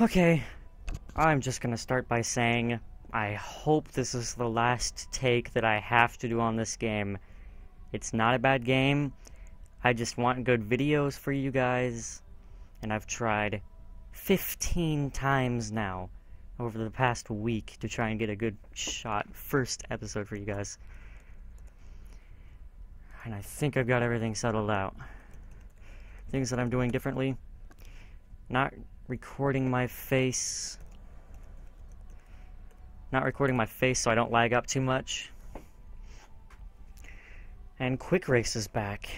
Okay, I'm just gonna start by saying I hope this is the last take that I have to do on this game. It's not a bad game, I just want good videos for you guys, and I've tried 15 times now over the past week to try and get a good shot first episode for you guys. And I think I've got everything settled out. Things that I'm doing differently. Not recording my face so I don't lag up too much. And Quick Race is back.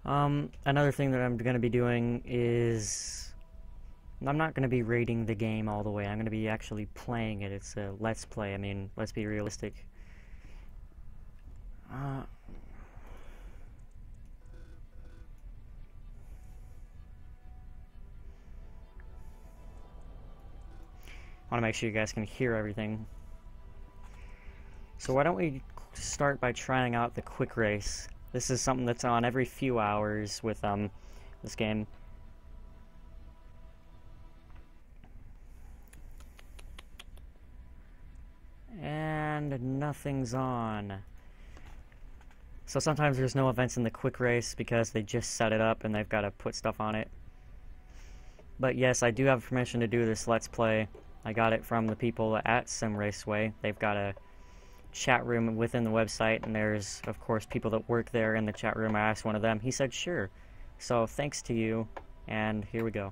Another thing that I'm going to be doing is I'm not going to be rating the game all the way. I'm going to be actually playing it. It's a let's play. I mean, let's be realistic. I want to make sure you guys can hear everything. So why don't we start by trying out the Quick Race. This is something that's on every few hours with this game. And nothing's on. So sometimes there's no events in the Quick Race because they just set it up and they've got to put stuff on it. But yes, I do have permission to do this Let's Play. I got it from the people at SimRaceway. They've got a chat room within the website, and there's, of course, people that work there in the chat room. I asked one of them. He said, sure. So, thanks to you, and here we go.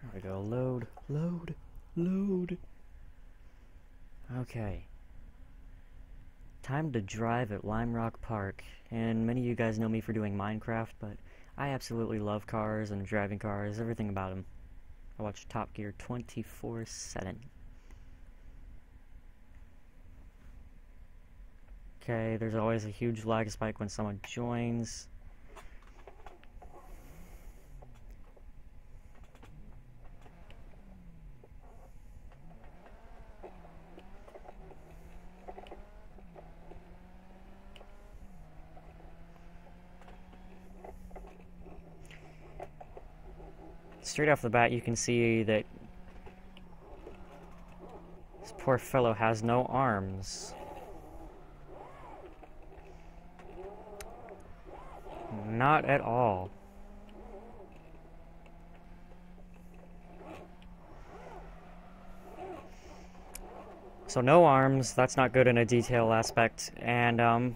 There we go. Load, load, load. Okay. Time to drive at Lime Rock Park. And many of you guys know me for doing Minecraft, but I absolutely love cars and driving cars, everything about them. I watch Top Gear 24/7. Okay, there's always a huge lag spike when someone joins. Straight off the bat, you can see that this poor fellow has no arms. Not at all. So no arms, that's not good in a detail aspect, and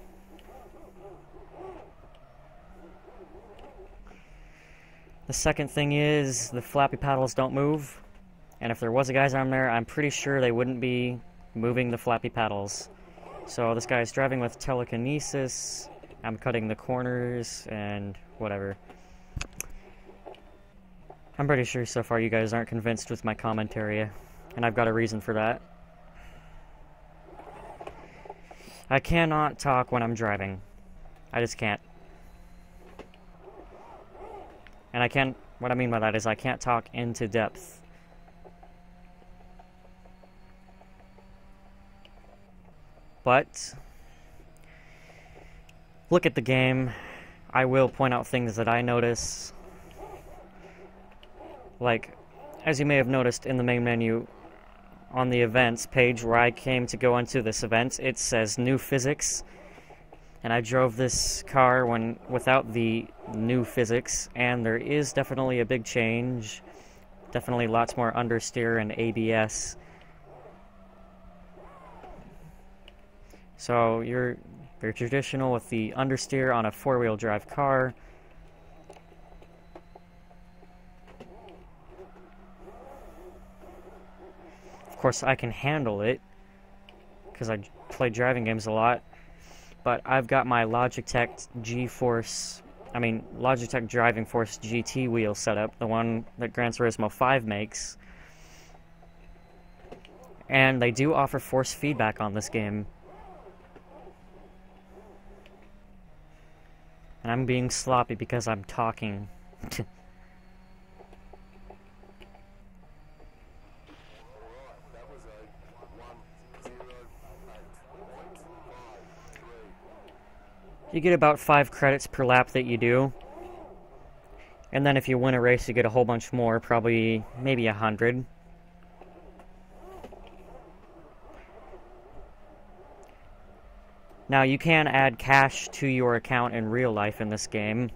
the second thing is the flappy paddles don't move, and if there was a guy's arm there, I'm pretty sure they wouldn't be moving the flappy paddles. So this guy's driving with telekinesis, I'm cutting the corners, and whatever. I'm pretty sure so far you guys aren't convinced with my commentary, and I've got a reason for that. I cannot talk when I'm driving. I just can't. And what I mean by that is I can't talk into depth. But, look at the game. I will point out things that I notice. Like, as you may have noticed in the main menu on the events page where I came to go into this event, it says new physics. And I drove this car without the new physics, and there is definitely a big change. Definitely lots more understeer and ABS. So you're traditional with the understeer on a four-wheel drive car. Of course, I can handle it because I play driving games a lot. But I've got my Logitech Logitech Driving Force GT wheel set up, the one that Gran Turismo 5 makes. And they do offer force feedback on this game. And I'm being sloppy because I'm talking. You get about 5 credits per lap that you do. And then if you win a race, you get a whole bunch more, probably maybe 100. Now, you can add cash to your account in real life in this game,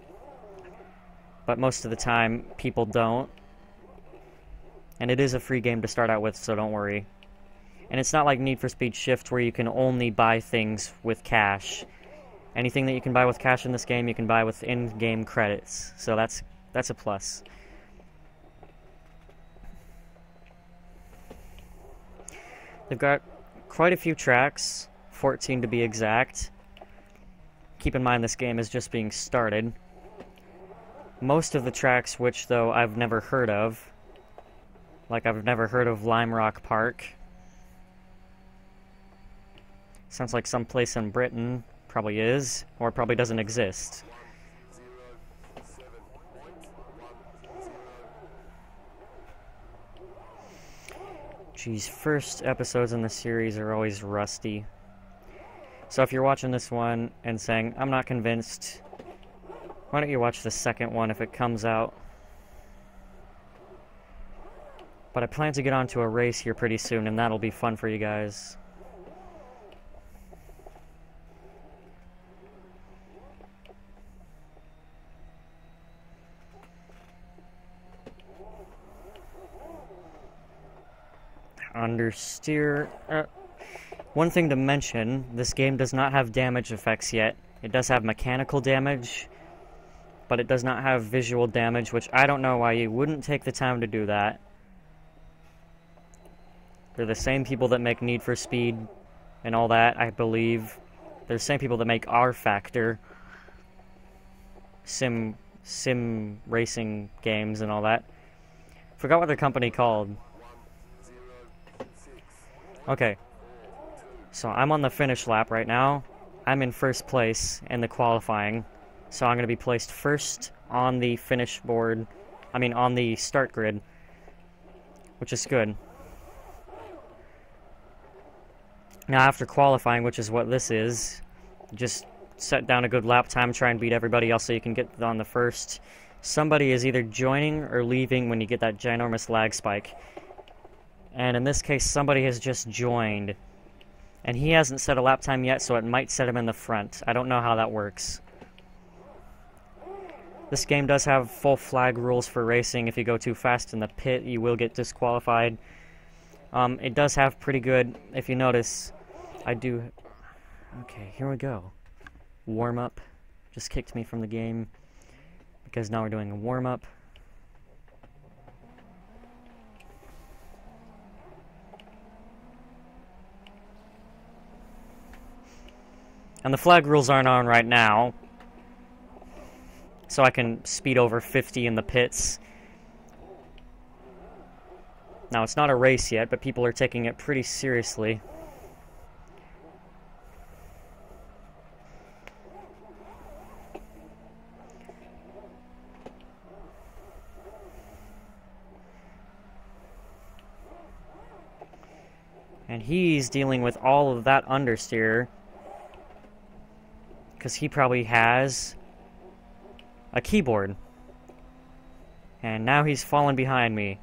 but most of the time, people don't. And it is a free game to start out with, so don't worry. And it's not like Need for Speed Shift, where you can only buy things with cash. Anything that you can buy with cash in this game, you can buy with in-game credits, so that's a plus. They've got quite a few tracks. 14 to be exact. Keep in mind this game is just being started. Most of the tracks, which though I've never heard of, like I've never heard of Lime Rock Park. Sounds like some place in Britain, probably is, or probably doesn't exist. Geez, first episodes in the series are always rusty. So if you're watching this one and saying, I'm not convinced, why don't you watch the second one if it comes out? But I plan to get onto a race here pretty soon, and that'll be fun for you guys. Understeer. One thing to mention, this game does not have damage effects yet. It does have mechanical damage, but it does not have visual damage, which I don't know why you wouldn't take the time to do that. They're the same people that make Need for Speed and all that, I believe. They're the same people that make R Factor, sim racing games and all that. Forgot what their company called. Okay. So I'm on the finish lap right now. I'm in first place in the qualifying. So I'm going to be placed first on the finish board. I mean, on the start grid. Which is good. Now after qualifying, which is what this is, just set down a good lap time, try and beat everybody else so you can get on the first. Somebody is either joining or leaving when you get that ginormous lag spike. And in this case, somebody has just joined. And he hasn't set a lap time yet, so it might set him in the front. I don't know how that works. This game does have full flag rules for racing. If you go too fast in the pit, you will get disqualified. It does have pretty good, if you notice, I do... Okay, here we go. Warm-up. Just kicked me from the game, because now we're doing a warm-up. And the flag rules aren't on right now, so I can speed over 50 in the pits. Now, it's not a race yet, but people are taking it pretty seriously. And he's dealing with all of that understeer, because he probably has a keyboard. And now he's fallen behind me.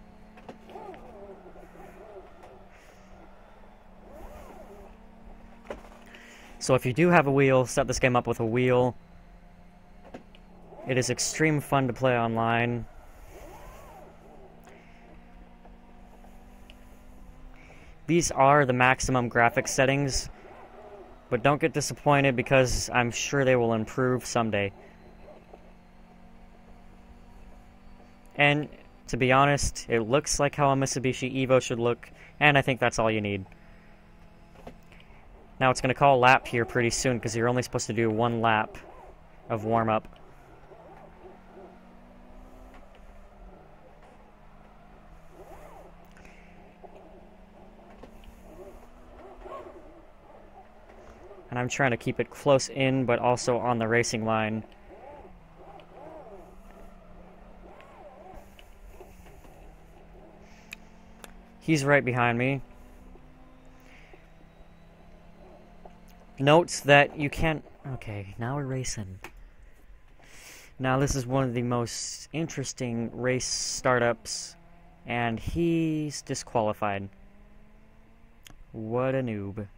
So if you do have a wheel, set this game up with a wheel. It is extreme fun to play online. These are the maximum graphics settings, but don't get disappointed because I'm sure they will improve someday. And to be honest, it looks like how a Mitsubishi Evo should look, and I think that's all you need. Now it's going to call a lap here pretty soon because you're only supposed to do one lap of warm-up. And I'm trying to keep it close in, but also on the racing line. He's right behind me. Note that you can't... Okay, now we're racing. Now this is one of the most interesting race startups, and he's disqualified. What a noob.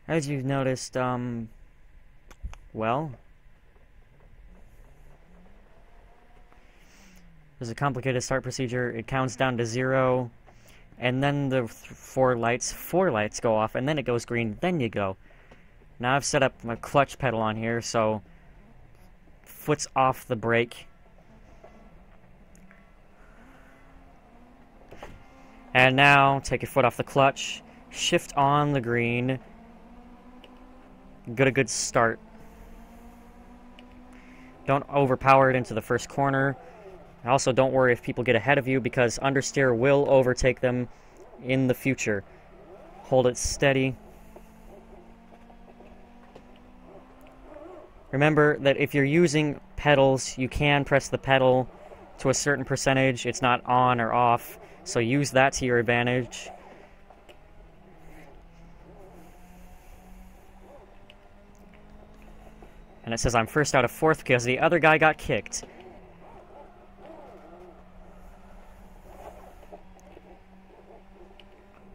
As you've noticed, well, there's a complicated start procedure. It counts down to 0, and then the four lights go off, and then it goes green, then you go. Now I've set up my clutch pedal on here, so foot's off the brake. And now, take your foot off the clutch, shift on the green, get a good start. Don't overpower it into the first corner. Also, don't worry if people get ahead of you, because understeer will overtake them in the future. Hold it steady. Remember that if you're using pedals, you can press the pedal to a certain percentage. It's not on or off, so use that to your advantage. And it says I'm first out of fourth because the other guy got kicked.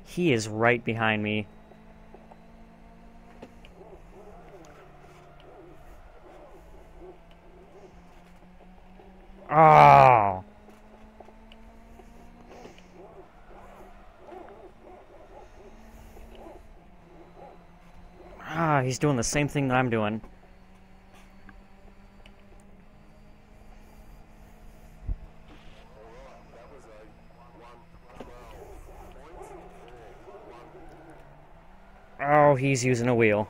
He is right behind me. Oh! Ah, he's doing the same thing that I'm doing. Oh, he's using a wheel.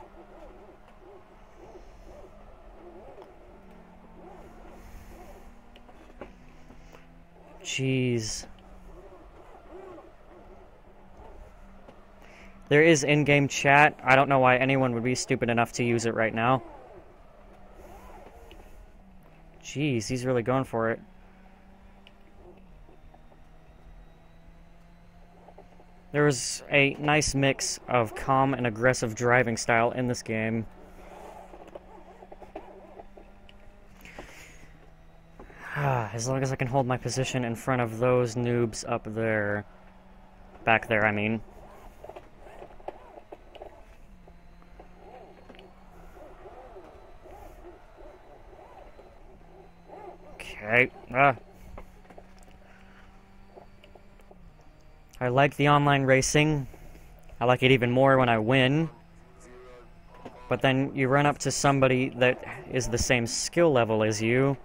Jeez. There is in-game chat. I don't know why anyone would be stupid enough to use it right now. Jeez, he's really going for it. There was a nice mix of calm and aggressive driving style in this game. As long as I can hold my position in front of those noobs up there. Back there, I mean. Okay. I like the online racing. I like it even more when I win. But then you run up to somebody that is the same skill level as you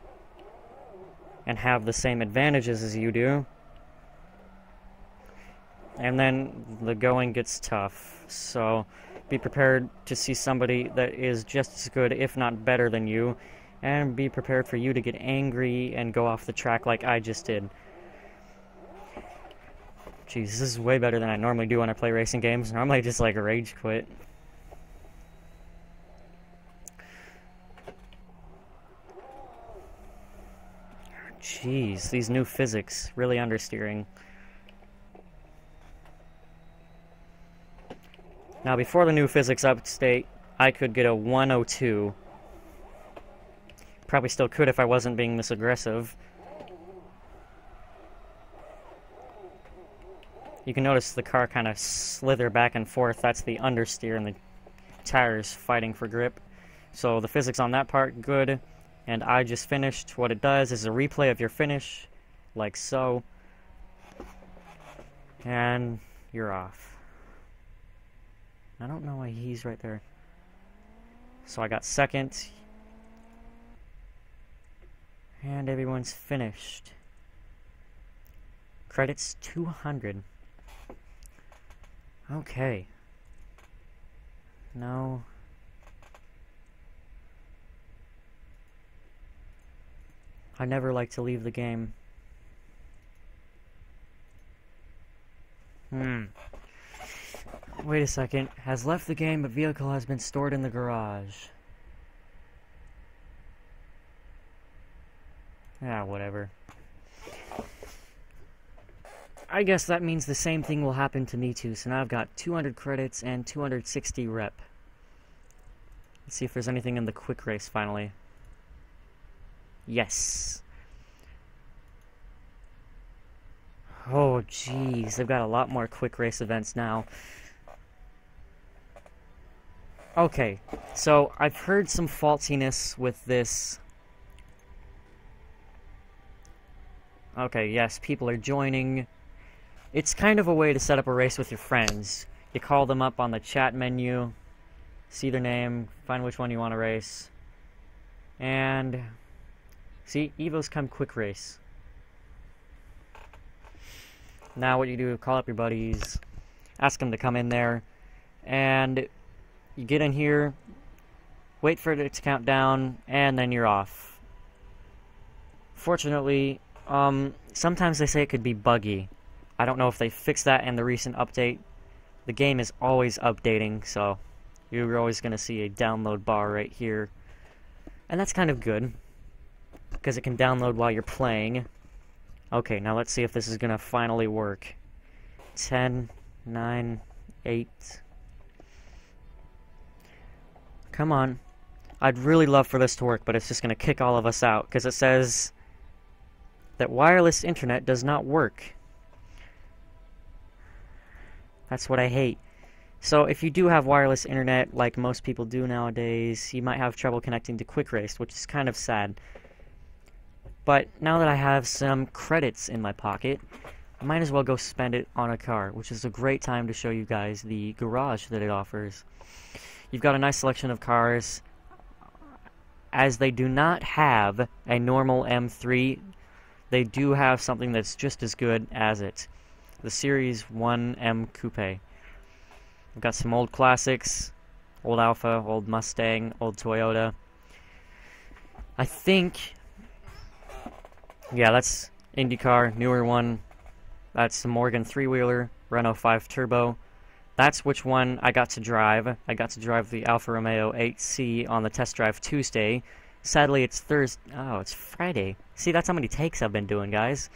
and have the same advantages as you do. And then the going gets tough. So be prepared to see somebody that is just as good, if not better than you. And be prepared for you to get angry and go off the track like I just did. Jeez, this is way better than I normally do when I play racing games. Normally I just like rage quit. Jeez, these new physics really understeering. Now before the new physics update, I could get a 102. Probably still could if I wasn't being this aggressive. You can notice the car kind of slither back and forth. That's the understeer and the tires fighting for grip. So the physics on that part, good. And I just finished. What it does is a replay of your finish, like so. And you're off. I don't know why he's right there. So I got second. And everyone's finished. Credits 200. Okay. No. I never like to leave the game. Wait a second. Has left the game, but vehicle has been stored in the garage. Yeah, whatever. I guess that means the same thing will happen to me too. So now I've got 200 credits and 260 rep. Let's see if there's anything in the quick race finally. Yes. Oh, jeez. They've got a lot more quick race events now. Okay, so I've heard some faultiness with this. Okay, yes, people are joining. It's kind of a way to set up a race with your friends. You call them up on the chat menu, see their name, find which one you want to race, and see, Evos come quick race. Now what you do, call up your buddies, ask them to come in there, and you get in here, wait for it to count down, and then you're off. Fortunately, sometimes they say it could be buggy. I don't know if they fixed that in the recent update. The game is always updating, so you're always going to see a download bar right here. And that's kind of good, because it can download while you're playing. Okay, now let's see if this is going to finally work. 10, 9, 8... Come on. I'd really love for this to work, but it's just going to kick all of us out, because it says that wireless internet does not work. That's what I hate. So if you do have wireless internet, like most people do nowadays, you might have trouble connecting to Quick Race, which is kind of sad. But now that I have some credits in my pocket, I might as well go spend it on a car, which is a great time to show you guys the garage that it offers. You've got a nice selection of cars. As they do not have a normal M3, they do have something that's just as good as it. The Series 1M Coupe. We've got some old classics, old Alfa, old Mustang, old Toyota. I think, yeah, that's IndyCar, newer one. That's the Morgan 3-wheeler, Renault 5 Turbo. That's which one I got to drive. I got to drive the Alfa Romeo 8C on the test drive Tuesday. Sadly, it's Thursday. Oh, it's Friday. See, that's how many takes I've been doing, guys.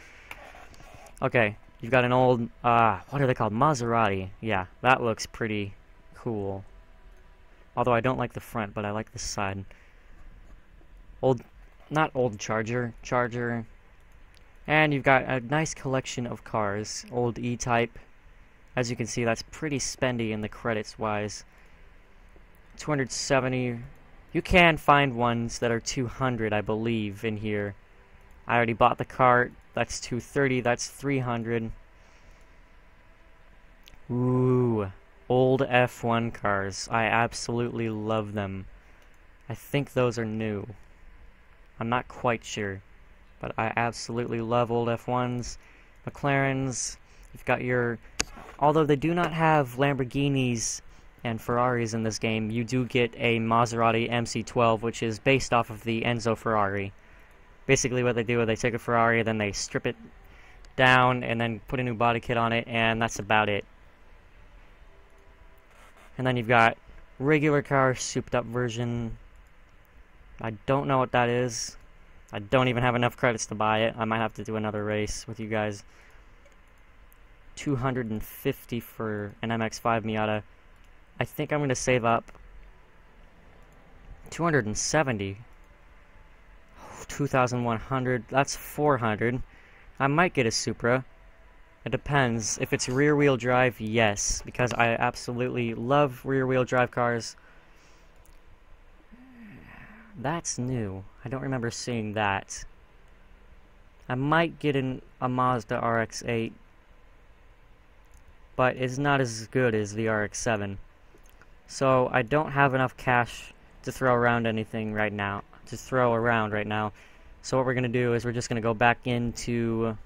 Okay, you've got an old, what are they called? Maserati. Yeah, that looks pretty cool. Although I don't like the front, but I like the side. Old, not old Charger. And you've got a nice collection of cars. Old E-Type. As you can see, that's pretty spendy in the credits-wise. 270. You can find ones that are 200, I believe, in here. I already bought the cart. That's 230. That's 300. Ooh. Old F1 cars. I absolutely love them. I think those are new. I'm not quite sure. But I absolutely love old F1s. McLarens. You've got your... Although they do not have Lamborghinis and Ferraris in this game, you do get a Maserati MC12, which is based off of the Enzo Ferrari. Basically what they do is they take a Ferrari, then they strip it down, and then put a new body kit on it, and that's about it. And then you've got regular car, souped up version. I don't know what that is. I don't even have enough credits to buy it. I might have to do another race with you guys. 250 for an MX-5 Miata. I think I'm going to save up 270. 2,100. That's 400. I might get a Supra. It depends. If it's rear-wheel drive, yes, because I absolutely love rear-wheel drive cars. That's new. I don't remember seeing that. I might get a Mazda RX-8. But it's not as good as the RX-7. So I don't have enough cash to throw around anything right now. So what we're going to do is we're just going to go back into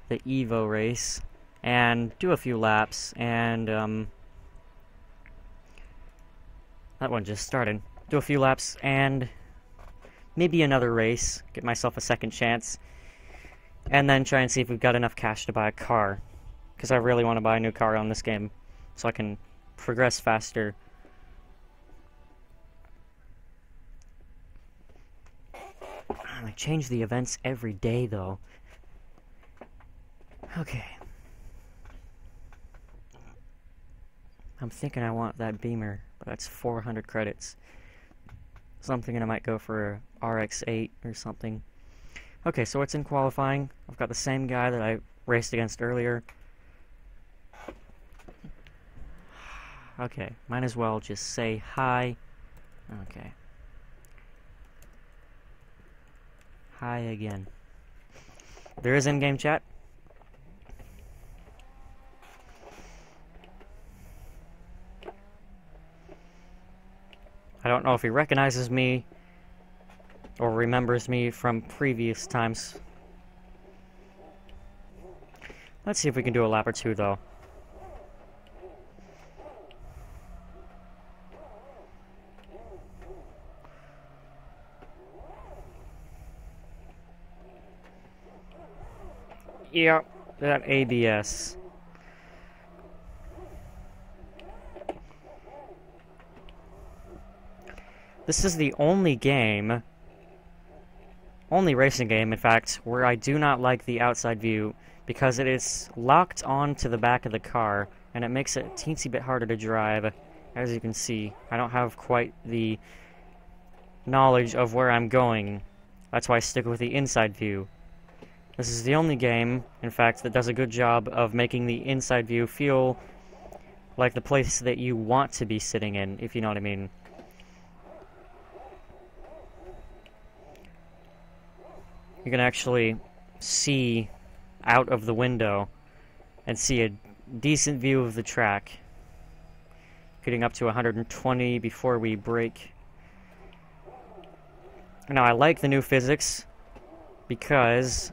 the Evo race and do a few laps, and that one just started. Do a few laps and maybe another race, get myself a second chance, and then try and see if we've got enough cash to buy a car. Because I really want to buy a new car on this game, so I can progress faster. They change the events every day, though. Okay. I'm thinking I want that Beamer, but that's 400 credits. So I'm thinking I might go for a RX-8 or something. Okay, so it's in qualifying. I've got the same guy that I raced against earlier. Okay, might as well just say hi. Okay. Hi again. There is in-game chat. I don't know if he recognizes me or remembers me from previous times. Let's see if we can do a lap or two, though. Yep, that ABS. This is the only racing game, in fact, where I do not like the outside view because it is locked onto the back of the car and it makes it a teensy bit harder to drive. As you can see, I don't have quite the knowledge of where I'm going. That's why I stick with the inside view. This is the only game, in fact, that does a good job of making the inside view feel like the place that you want to be sitting in, if you know what I mean. You can actually see out of the window and see a decent view of the track. Getting up to 120 before we brake. Now, I like the new physics because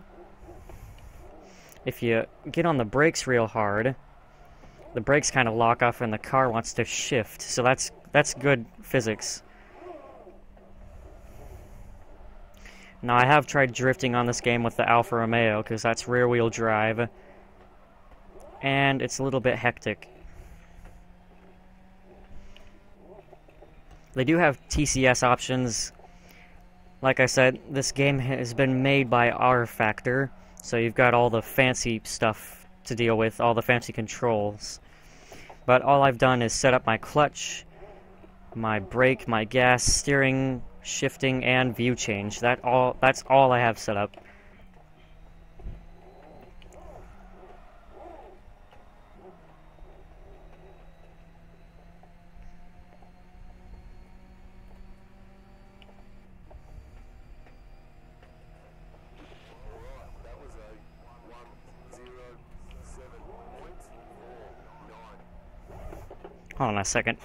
if you get on the brakes real hard, the brakes kind of lock off and the car wants to shift. So that's good physics. Now, I have tried drifting on this game with the Alfa Romeo, because that's rear-wheel drive, and it's a little bit hectic. They do have TCS options. Like I said, this game has been made by R Factor, so you've got all the fancy stuff to deal with, all the fancy controls. But all I've done is set up my clutch, my brake, my gas, steering, shifting, and view change. That's all I have set up. Hold on a second.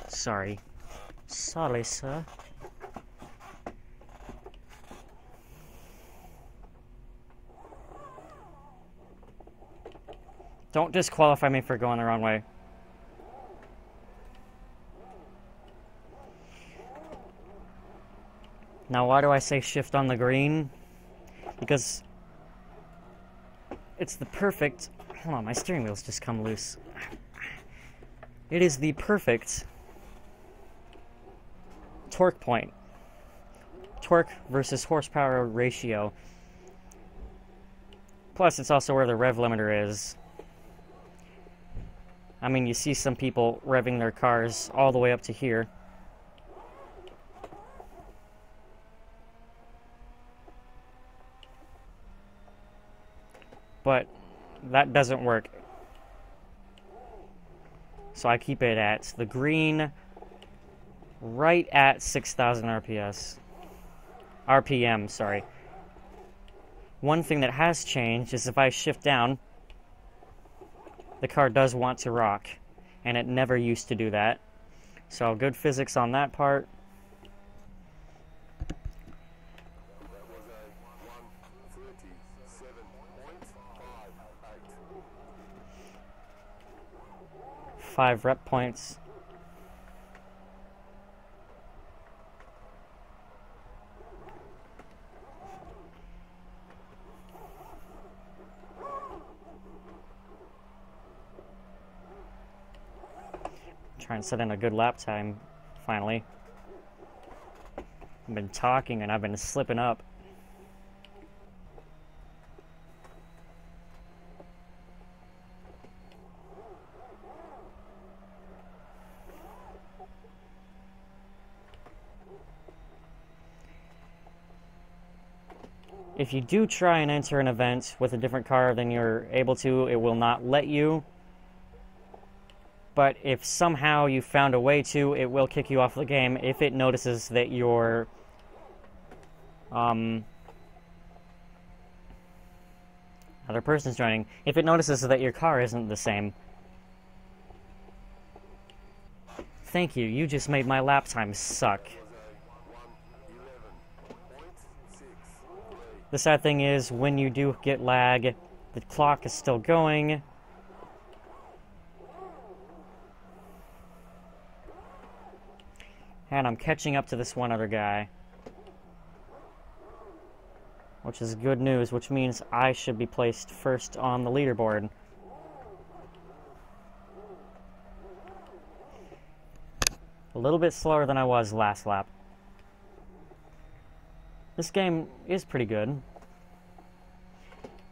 Sorry. Sorry, sir. Don't disqualify me for going the wrong way. Now, why do I say shift on the green? Because it's the perfect... Hold on, my steering wheel's just come loose. It is the perfect torque point. Torque versus horsepower ratio. Plus, it's also where the rev limiter is. I mean, you see some people revving their cars all the way up to here. But that doesn't work. So I keep it at the green, right at 6,000 RPM, sorry. One thing that has changed is if I shift down, the car does want to rock, and it never used to do that. So good physics on that part. Five rep points. Try and set in a good lap time finally. I've been talking and I've been slipping up. If you do try and enter an event with a different car than you're able to, it will not let you. But if somehow you found a way to, it will kick you off the game if it notices that your other person's joining. If it notices that your car isn't the same. Thank you, you just made my lap time suck. The sad thing is, when you do get lag, the clock is still going. And I'm catching up to this one other guy. Which is good news, which means I should be placed first on the leaderboard. A little bit slower than I was last lap. This game is pretty good.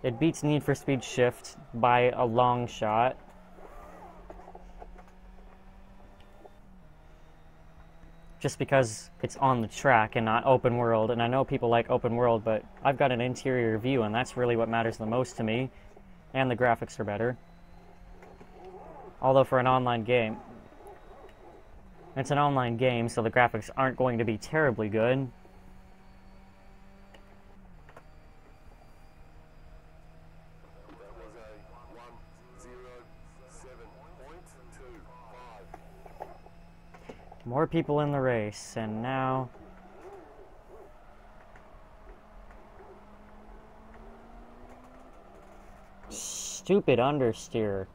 It beats Need for Speed Shift by a long shot. Just because it's on the track and not open world, and I know people like open world, but I've got an interior view, and that's really what matters the most to me, and the graphics are better. Although for an online game, it's an online game, so the graphics aren't going to be terribly good. More people in the race, and now stupid understeer.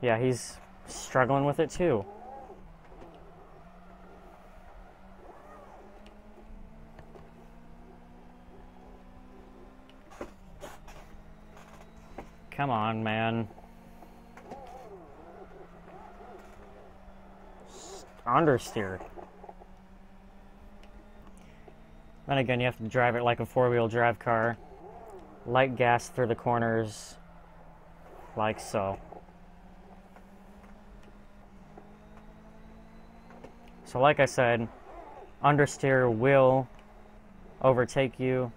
Yeah, he's struggling with it too. Come on, man. Understeer. Then again, you have to drive it like a four-wheel drive car. Light gas through the corners, like so. So like I said, understeer will overtake you.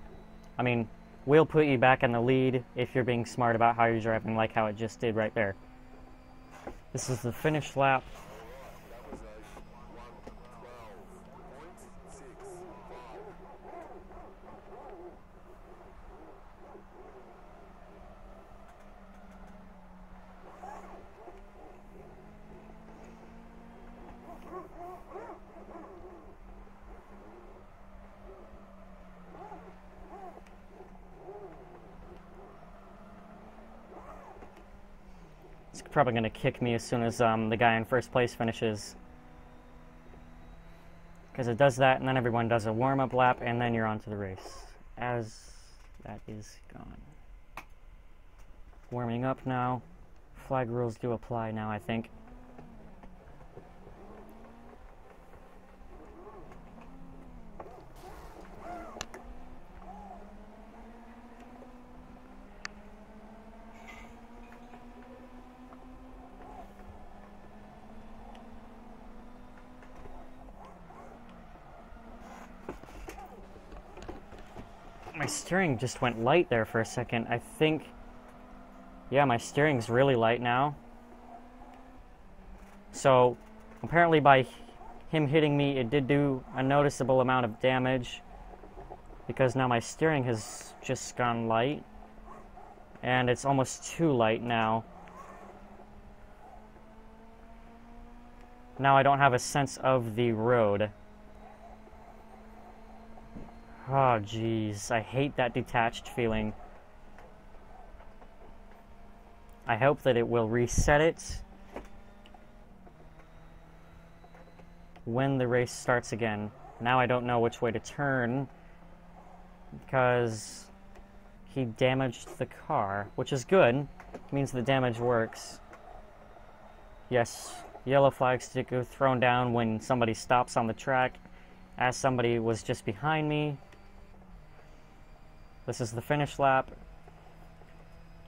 I mean, will put you back in the lead if you're being smart about how you're driving, like how it just did right there. This is the finish lap. It's probably going to kick me as soon as the guy in first place finishes. Because it does that, and then everyone does a warm-up lap, and then you're on to the race. As that is gone. Warming up now. Flag rules do apply now, I think. My steering just went light there for a second. I think, yeah, my steering's really light now. So, apparently by him hitting me, it did do a noticeable amount of damage. Because now my steering has just gone light. And it's almost too light now. Now I don't have a sense of the road. Oh, jeez. I hate that detached feeling. I hope that it will reset it when the race starts again. Now I don't know which way to turn, because he damaged the car, which is good. It means the damage works. Yes, yellow flags to go thrown down when somebody stops on the track, as somebody was just behind me. This is the finish lap.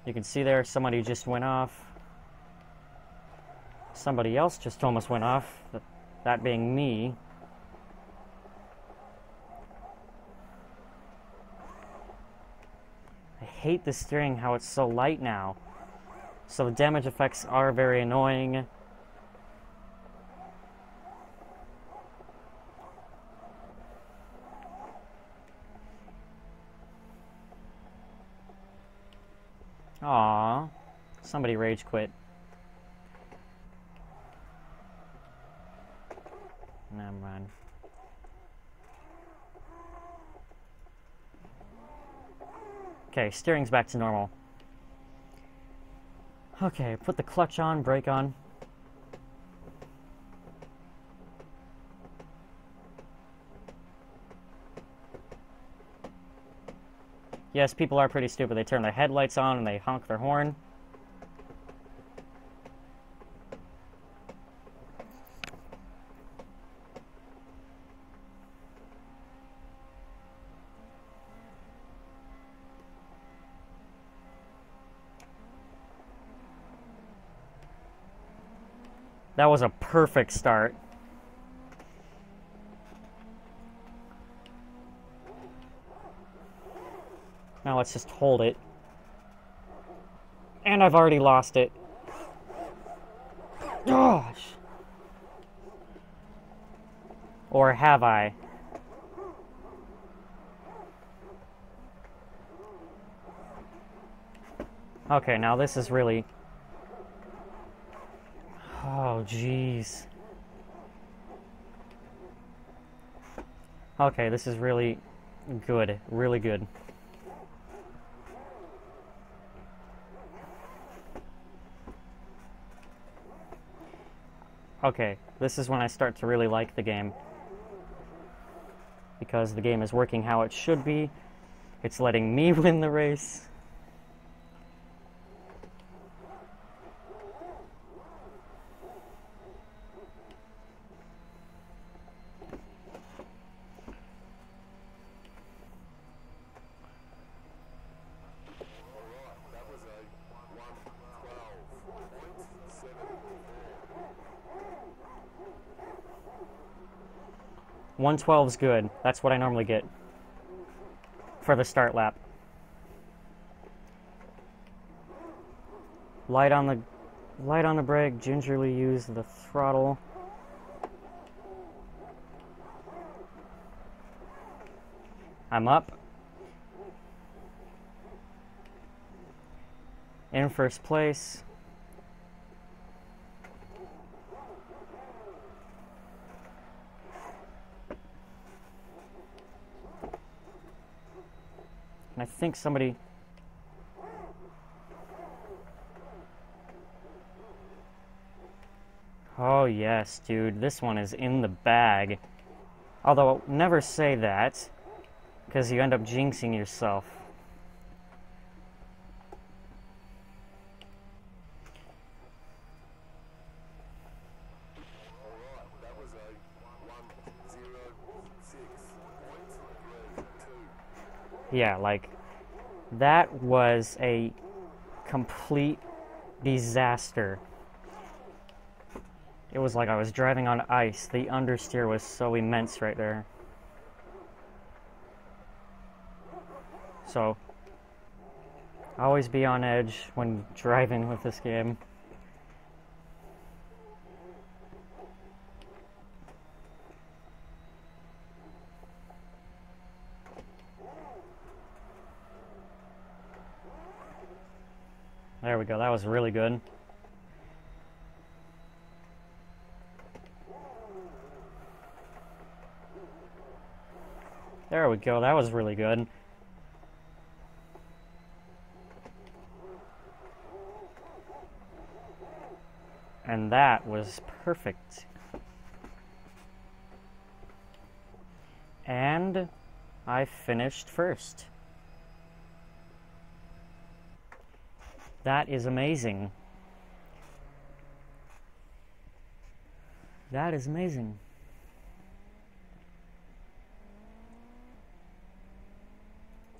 You can see there, somebody just went off. Somebody else just almost went off, that being me. I hate the steering, how it's so light now. So the damage effects are very annoying. Aww, somebody rage quit. Never mind. Okay, steering's back to normal. Okay, put the clutch on, brake on. Yes, people are pretty stupid. They turn their headlights on and they honk their horn. That was a perfect start. Now let's just hold it. And I've already lost it. Gosh! Or have I? Okay, now this is really... Oh, jeez. Okay, this is really good. Really good. Okay, this is when I start to really like the game. Because the game is working how it should be. It's letting me win the race. .112's good. That's what I normally get for the start lap. Light on the brake, gingerly use the throttle. I'm up. In first place. And I think somebody... Oh yes, dude, this one is in the bag. Although, never say that, because you end up jinxing yourself. Yeah, like, that was a complete disaster. It was like I was driving on ice. The understeer was so immense right there. So, always be on edge when driving with this game. There we go, that was really good. There we go, that was really good. And that was perfect. And I finished first. That is amazing. That is amazing.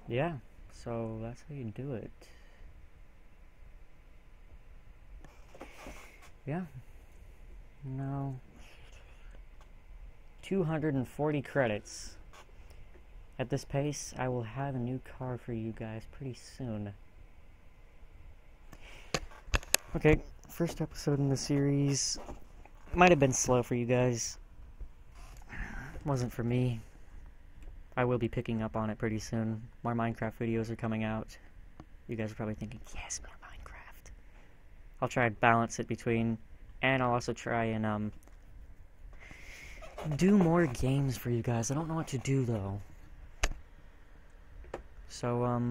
Yeah, so that's how you do it. Yeah. No. 240 credits. At this pace, I will have a new car for you guys pretty soon. Okay, first episode in the series. Might have been slow for you guys. Wasn't for me. I will be picking up on it pretty soon. More Minecraft videos are coming out. You guys are probably thinking, yes, more Minecraft. I'll try and balance it between, and I'll also try and do more games for you guys. I don't know what to do though. So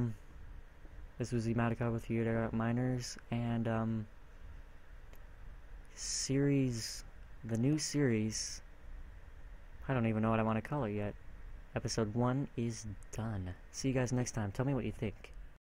this was Ematicod with you miners, and the new series, I don't even know what I want to call it yet. Episode 1 is done. See you guys next time. Tell me what you think.